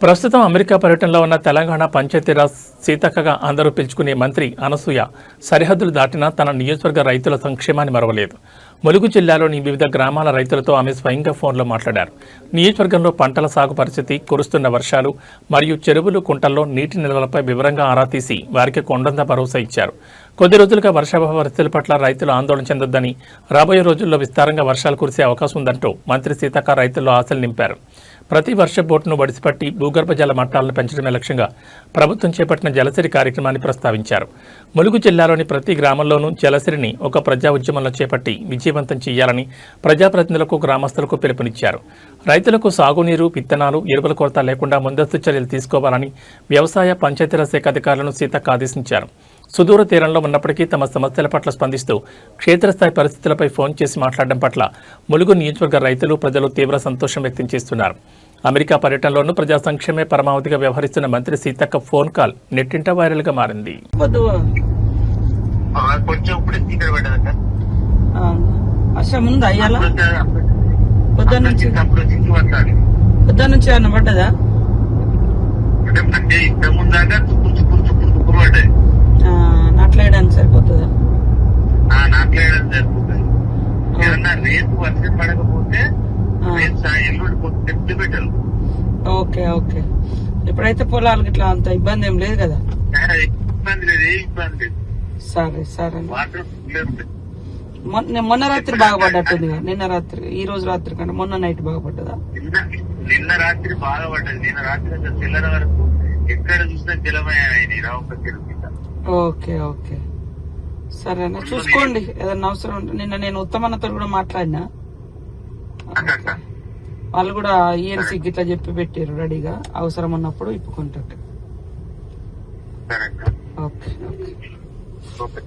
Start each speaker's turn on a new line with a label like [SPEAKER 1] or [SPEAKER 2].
[SPEAKER 1] ప్రస్తుతం అమెరికా పర్యటనలో ఉన్న తెలంగాణ పంచాయతీరాజ్ సీతక్కగా అందరూ పిలుచుకునే మంత్రి అనసూయ సరిహద్దులు దాటినా తన నియోజకవర్గ రైతుల సంక్షేమాన్ని మరవలేదు. ములుగు జిల్లాలోని వివిధ గ్రామాల రైతులతో ఆమె స్వయంగా ఫోన్లో మాట్లాడారు. నియోజకవర్గంలో పంటల సాగు పరిస్థితి, కురుస్తున్న వర్షాలు మరియు చెరువులు, కుంటల్లో నీటి నిల్వలపై వివరంగా ఆరా తీసి వారికి కొండంత భరోసా ఇచ్చారు. కొద్ది రోజులుగా వర్షాభావ పరిస్థితుల పట్ల రైతులు ఆందోళన చెందొద్దని, రాబోయే రోజుల్లో విస్తారంగా వర్షాలు కురిసే అవకాశం ఉందంటూ మంత్రి సీతక్క రైతుల్లో ఆశలు నింపారు. ప్రతి వర్ష బోటును వడిసిపట్టి భూగర్భ జల మట్టాలను పెంచడమే లక్ష్యంగా ప్రభుత్వం చేపట్టిన జలసిరి కార్యక్రమాన్ని ప్రస్తావించారు. ములుగు జిల్లాలోని ప్రతి గ్రామంలోనూ జలసిరిని ఒక ప్రజా ఉద్యమంలో చేపట్టి విజయవంతం చేయాలని ప్రజాప్రతినిధులకు, గ్రామస్తులకు పిలుపునిచ్చారు. రైతులకు సాగునీరు, విత్తనాలు, ఎరువుల కొరత లేకుండా ముందస్తు చర్యలు తీసుకోవాలని వ్యవసాయ, పంచాయతీరాజ్ శాఖ అధికారులను సీతక్క ఆదేశించారు. సుదూర తీరంలో ఉన్నప్పటికీ తమ సమస్యల పట్ల స్పందిస్తూ క్షేత్రస్థాయి పరిస్థితులపై ఫోన్ చేసి మాట్లాడడం పట్ల ములుగు నియోజకవర్గ రైతులు, ప్రజలు తీవ్ర సంతోషం వ్యక్తం చేస్తున్నారు. అమెరికా పర్యటనలోనూ ప్రజా సంక్షేమే పరమావధిగా వ్యవహరిస్తున్న మంత్రి సీతక్క ఫోన్ కాల్ నెట్టింట వైరల్ గా మారింది.
[SPEAKER 2] నాట్లేయడానికి సరిపోతుందా?
[SPEAKER 3] నాట్లేయడానికి సరిపోతుంది. ఏమన్నా రేపు వర్షం పడకపోతే పెట్టారు.
[SPEAKER 2] Okay okay. ఇప్పుడైతే పొలాలకు ఇట్లా అంత ఇబ్బంది ఏం లేదు కదా?
[SPEAKER 3] ఇబ్బంది లేదు, ఏ ఇబ్బంది లేదు.
[SPEAKER 2] సరే సరే.
[SPEAKER 3] వాటర్
[SPEAKER 2] మొన్న రాత్రి బాగా పడ్డట్టుంది కదా? నిన్న రాత్రి, ఈ రోజు రాత్రి కంటే మొన్న నైట్ బాగా పడ్డదా?
[SPEAKER 3] నిన్న రాత్రి బాగా పడ్డది. నిన్న రాత్రి తెల్లర వరకు ఎక్కడ చూసినా జలమయ్యాయి రావుక చెరువు కింద.
[SPEAKER 2] ఓకే ఓకే సరేనా, చూసుకోండి. ఏదన్నా అవసరం ఉంటే నిన్న నేను ఉత్తమన్నతో కూడా మాట్లాడినా, వాళ్ళు కూడా ఈఎన్సీకి ఇట్లా చెప్పి పెట్టారు రెడీగా, అవసరం ఉన్నప్పుడు ఇప్పుకుంటారు.
[SPEAKER 3] Okay
[SPEAKER 2] okay okay.